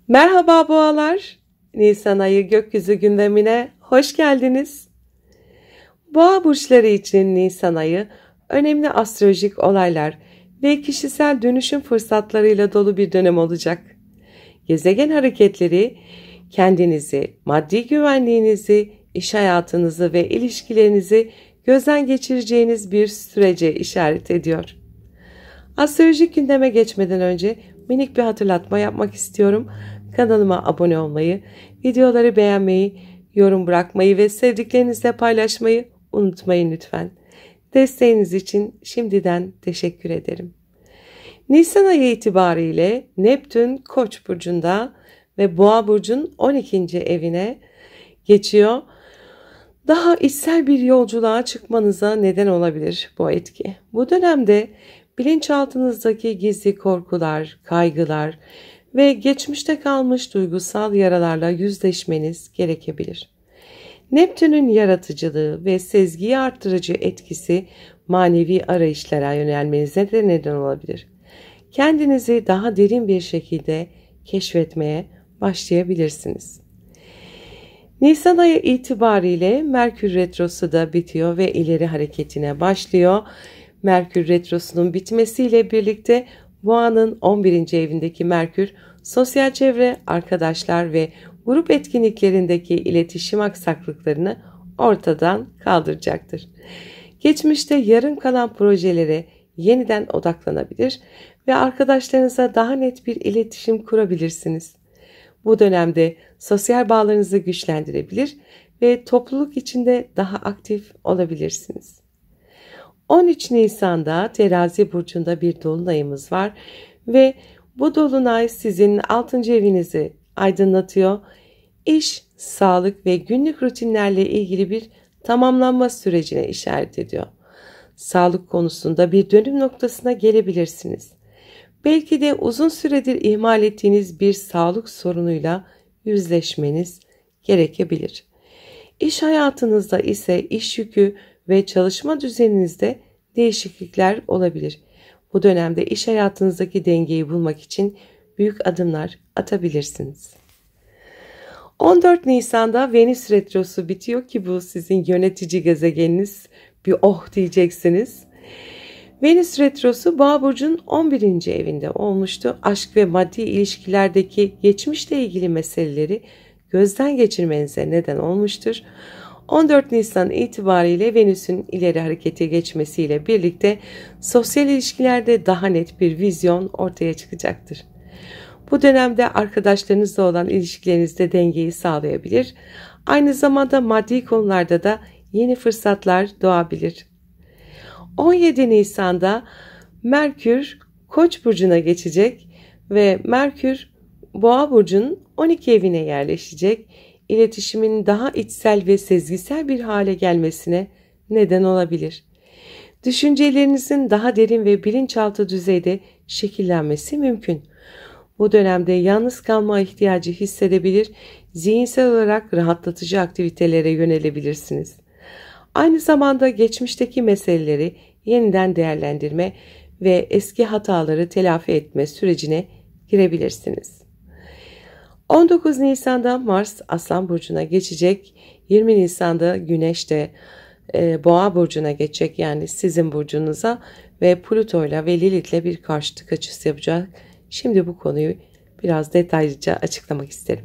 Merhaba boğalar, Nisan ayı gökyüzü gündemine hoş geldiniz. Boğa burçları için Nisan ayı önemli astrolojik olaylar ve kişisel dönüşüm fırsatlarıyla dolu bir dönem olacak. Gezegen hareketleri kendinizi, maddi güvenliğinizi, iş hayatınızı ve ilişkilerinizi gözden geçireceğiniz bir sürece işaret ediyor. Astrolojik gündeme geçmeden önce minik bir hatırlatma yapmak istiyorum. Kanalıma abone olmayı, videoları beğenmeyi, yorum bırakmayı ve sevdiklerinizle paylaşmayı unutmayın lütfen. Desteğiniz için şimdiden teşekkür ederim. Nisan ayı itibariyle Neptün Koç burcunda ve Boğa burcun 12. evine geçiyor. Daha içsel bir yolculuğa çıkmanıza neden olabilir bu etki. Bu dönemde bilinçaltınızdaki gizli korkular, kaygılar ve geçmişte kalmış duygusal yaralarla yüzleşmeniz gerekebilir. Neptün'ün yaratıcılığı ve sezgiyi arttırıcı etkisi manevi arayışlara yönelmenize de neden olabilir. Kendinizi daha derin bir şekilde keşfetmeye başlayabilirsiniz. Nisan ayı itibariyle Merkür Retrosu da bitiyor ve ileri hareketine başlıyor. Merkür Retrosu'nun bitmesiyle birlikte Boğa'nın 11. evindeki Merkür, sosyal çevre, arkadaşlar ve grup etkinliklerindeki iletişim aksaklıklarını ortadan kaldıracaktır. Geçmişte yarım kalan projelere yeniden odaklanabilir ve arkadaşlarınıza daha net bir iletişim kurabilirsiniz. Bu dönemde sosyal bağlarınızı güçlendirebilir ve topluluk içinde daha aktif olabilirsiniz. 13 Nisan'da Terazi burcunda bir dolunayımız var ve bu dolunay sizin 6. evinizi aydınlatıyor. İş, sağlık ve günlük rutinlerle ilgili bir tamamlanma sürecine işaret ediyor. Sağlık konusunda bir dönüm noktasına gelebilirsiniz. Belki de uzun süredir ihmal ettiğiniz bir sağlık sorunuyla yüzleşmeniz gerekebilir. İş hayatınızda ise iş yükü ve çalışma düzeninizde değişiklikler olabilir. Bu dönemde iş hayatınızdaki dengeyi bulmak için büyük adımlar atabilirsiniz. 14 Nisan'da Venüs Retrosu bitiyor ki bu sizin yönetici gezegeniniz. Bir oh diyeceksiniz. Venüs Retrosu Boğa burcunun 11. evinde olmuştu. Aşk ve maddi ilişkilerdeki geçmişle ilgili meseleleri gözden geçirmenize neden olmuştur. 14 Nisan itibariyle Venüs'ün ileri harekete geçmesiyle birlikte sosyal ilişkilerde daha net bir vizyon ortaya çıkacaktır. Bu dönemde arkadaşlarınızla olan ilişkilerinizde dengeyi sağlayabilir. Aynı zamanda maddi konularda da yeni fırsatlar doğabilir. 17 Nisan'da Merkür Koç burcuna geçecek ve Merkür Boğa burcunun 12 evine yerleşecek. İletişimin daha içsel ve sezgisel bir hale gelmesine neden olabilir. Düşüncelerinizin daha derin ve bilinçaltı düzeyde şekillenmesi mümkün. Bu dönemde yalnız kalma ihtiyacı hissedebilir, zihinsel olarak rahatlatıcı aktivitelere yönelebilirsiniz. Aynı zamanda geçmişteki meseleleri yeniden değerlendirme ve eski hataları telafi etme sürecine girebilirsiniz. 19 Nisan'da Mars Aslan burcuna geçecek. 20 Nisan'da Güneş de Boğa burcuna geçecek, yani sizin burcunuza, ve Plüto'yla ve Lilith'le bir karşıtık açısı yapacak. Şimdi bu konuyu biraz detaylıca açıklamak isterim.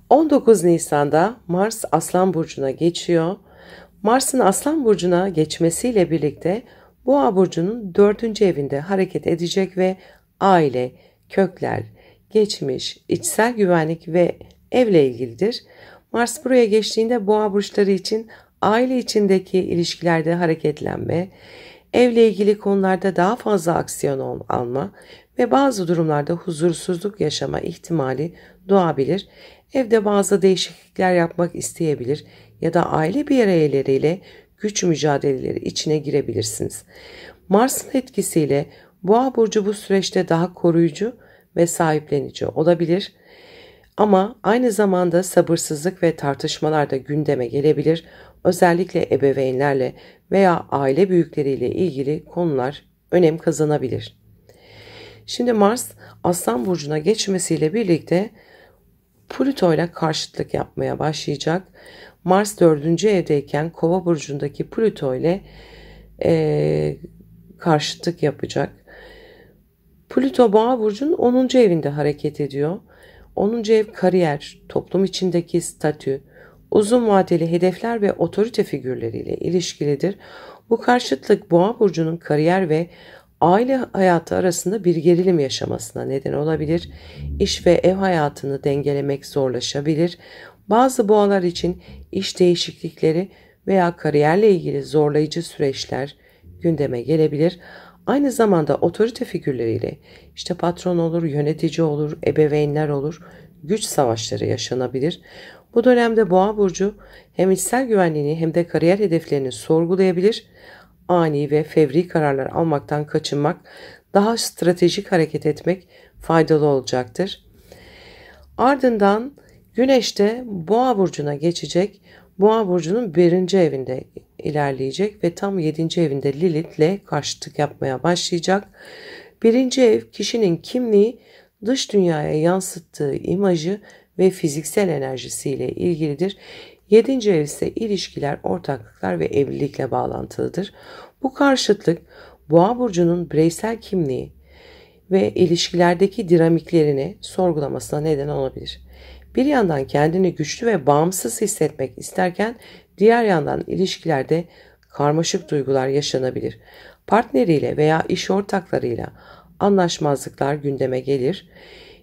19 Nisan'da Mars Aslan burcuna geçiyor. Mars'ın Aslan burcuna geçmesiyle birlikte Boğa burcunun 4. evinde hareket edecek ve aile, kökler, geçmiş, içsel güvenlik ve evle ilgilidir. Mars buraya geçtiğinde Boğa burçları için aile içindeki ilişkilerde hareketlenme, evle ilgili konularda daha fazla aksiyon alma ve bazı durumlarda huzursuzluk yaşama ihtimali doğabilir. Evde bazı değişiklikler yapmak isteyebilir ya da aile bireyleriyle güç mücadeleleri içine girebilirsiniz. Mars'ın etkisiyle Boğa burcu bu süreçte daha koruyucu ve sahiplenici olabilir. Ama aynı zamanda sabırsızlık ve tartışmalar da gündeme gelebilir. Özellikle ebeveynlerle veya aile büyükleriyle ilgili konular önem kazanabilir. Şimdi Mars Aslan Burcu'na geçmesiyle birlikte Plüto ile karşıtlık yapmaya başlayacak. Mars 4. evdeyken Kova burcundaki Plüto ile karşıtlık yapacak. Plüto Boğa burcunun 10. evinde hareket ediyor. 10. ev kariyer, toplum içindeki statü, uzun vadeli hedefler ve otorite figürleriyle ilişkilidir. Bu karşıtlık Boğa burcunun kariyer ve aile hayatı arasında bir gerilim yaşamasına neden olabilir. İş ve ev hayatını dengelemek zorlaşabilir. Bazı boğalar için iş değişiklikleri veya kariyerle ilgili zorlayıcı süreçler gündeme gelebilir. Aynı zamanda otorite figürleriyle işte patron olur, yönetici olur, ebeveynler olur, güç savaşları yaşanabilir. Bu dönemde Boğa burcu hem içsel güvenliğini hem de kariyer hedeflerini sorgulayabilir. Ani ve fevri kararlar almaktan kaçınmak, daha stratejik hareket etmek faydalı olacaktır. Ardından Güneş de Boğa burcuna geçecek. Boğa burcunun 1. evinde ilerleyecek ve tam 7. evinde Lilith'le karşıtlık yapmaya başlayacak. 1. ev kişinin kimliği, dış dünyaya yansıttığı imajı ve fiziksel enerjisiyle ilgilidir. 7. ev ise ilişkiler, ortaklıklar ve evlilikle bağlantılıdır. Bu karşıtlık Boğa burcunun bireysel kimliği ve ilişkilerdeki dinamiklerini sorgulamasına neden olabilir. Bir yandan kendini güçlü ve bağımsız hissetmek isterken diğer yandan ilişkilerde karmaşık duygular yaşanabilir. Partneriyle veya iş ortaklarıyla anlaşmazlıklar gündeme gelir.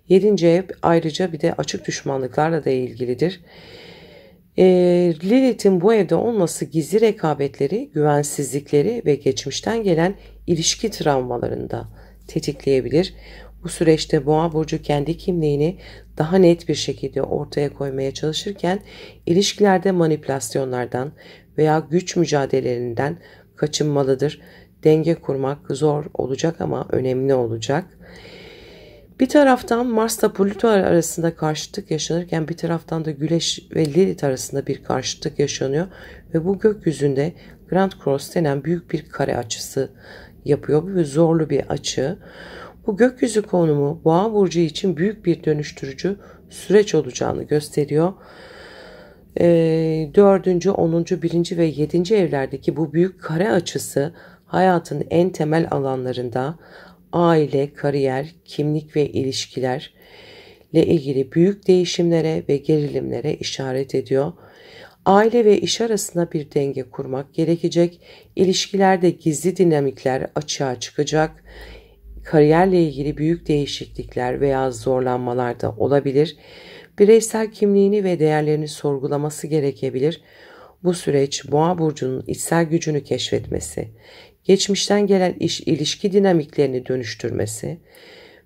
7. ev ayrıca bir de açık düşmanlıklarla da ilgilidir. Lilith'in bu evde olması gizli rekabetleri, güvensizlikleri ve geçmişten gelen ilişki travmalarını da tetikleyebilir. Bu süreçte Boğa burcu kendi kimliğini daha net bir şekilde ortaya koymaya çalışırken ilişkilerde manipülasyonlardan veya güç mücadelelerinden kaçınmalıdır. Denge kurmak zor olacak ama önemli olacak. Bir taraftan Mars'la Plüto arasında karşıtlık yaşanırken bir taraftan da Güneş ve Lilith arasında bir karşıtlık yaşanıyor ve bu gökyüzünde Grand Cross denen büyük bir kare açısı yapıyor. Bu zorlu bir açı. Bu gökyüzü konumu Boğa burcu için büyük bir dönüştürücü süreç olacağını gösteriyor. 4., 10., 1. ve 7. evlerdeki bu büyük kare açısı hayatın en temel alanlarında aile, kariyer, kimlik ve ilişkilerle ilgili büyük değişimlere ve gerilimlere işaret ediyor. Aile ve iş arasında bir denge kurmak gerekecek. İlişkilerde gizli dinamikler açığa çıkacak. Kariyerle ilgili büyük değişiklikler veya zorlanmalar da olabilir. Bireysel kimliğini ve değerlerini sorgulaması gerekebilir. Bu süreç Boğa burcunun içsel gücünü keşfetmesi, geçmişten gelen ilişki dinamiklerini dönüştürmesi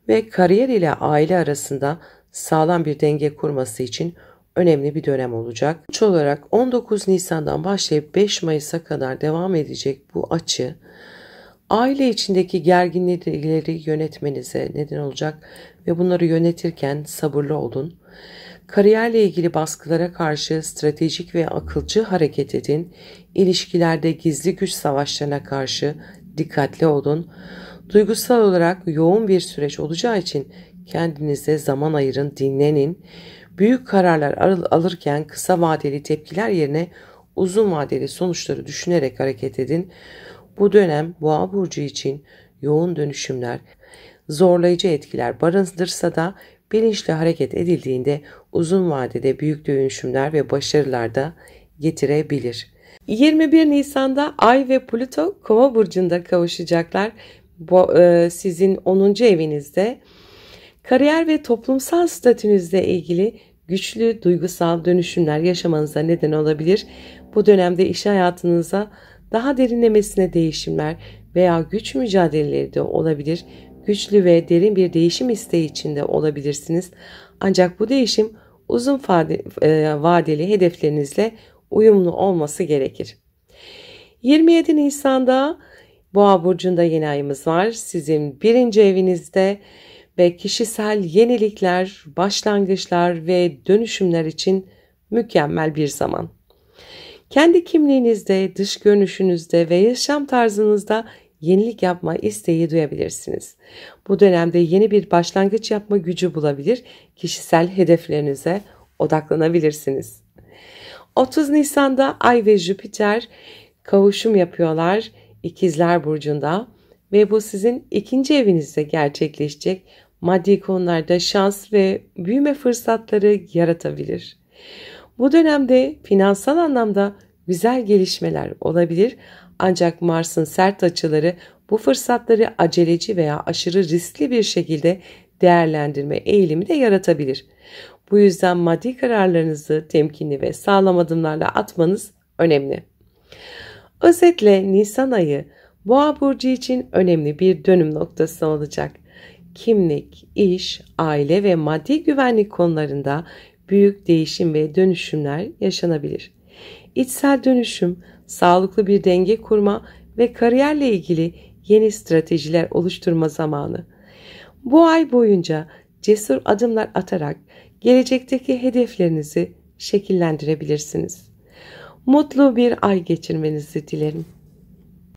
ve kariyer ile aile arasında sağlam bir denge kurması için önemli bir dönem olacak. Sonuç olarak 19 Nisan'dan başlayıp 5 Mayıs'a kadar devam edecek bu açı aile içindeki gerginlikleri yönetmenize neden olacak ve bunları yönetirken sabırlı olun. Kariyerle ilgili baskılara karşı stratejik ve akılcı hareket edin. İlişkilerde gizli güç savaşlarına karşı dikkatli olun. Duygusal olarak yoğun bir süreç olacağı için kendinize zaman ayırın, dinlenin. Büyük kararlar alırken kısa vadeli tepkiler yerine uzun vadeli sonuçları düşünerek hareket edin. Bu dönem Boğa burcu için yoğun dönüşümler, zorlayıcı etkiler barındırsa da bilinçli hareket edildiğinde uzun vadede büyük dönüşümler ve başarılar da getirebilir. 21 Nisan'da Ay ve Plüto Kova burcunda kavuşacaklar. Sizin 10. evinizde kariyer ve toplumsal statünüzle ilgili güçlü duygusal dönüşümler yaşamanıza neden olabilir. Bu dönemde iş hayatınıza daha derinlemesine değişimler veya güç mücadeleleri de olabilir. Güçlü ve derin bir değişim isteği içinde olabilirsiniz. Ancak bu değişim uzun vadeli hedeflerinizle uyumlu olması gerekir. 27 Nisan'da Boğa burcunda yeni ayımız var. Sizin 1. evinizde ve kişisel yenilikler, başlangıçlar ve dönüşümler için mükemmel bir zaman. Kendi kimliğinizde, dış görünüşünüzde ve yaşam tarzınızda yenilik yapma isteği duyabilirsiniz. Bu dönemde yeni bir başlangıç yapma gücü bulabilir, kişisel hedeflerinize odaklanabilirsiniz. 30 Nisan'da Ay ve Jüpiter kavuşum yapıyorlar İkizler Burcu'nda ve bu sizin 2. evinizde gerçekleşecek maddi konularda şans ve büyüme fırsatları yaratabilir. Bu dönemde finansal anlamda güzel gelişmeler olabilir ancak Mars'ın sert açıları bu fırsatları aceleci veya aşırı riskli bir şekilde değerlendirme eğilimi de yaratabilir. Bu yüzden maddi kararlarınızı temkinli ve sağlam adımlarla atmanız önemli. Özetle Nisan ayı Boğa burcu için önemli bir dönüm noktası olacak. Kimlik, iş, aile ve maddi güvenlik konularında büyük değişim ve dönüşümler yaşanabilir. İçsel dönüşüm, sağlıklı bir denge kurma ve kariyerle ilgili yeni stratejiler oluşturma zamanı. Bu ay boyunca cesur adımlar atarak gelecekteki hedeflerinizi şekillendirebilirsiniz. Mutlu bir ay geçirmenizi dilerim.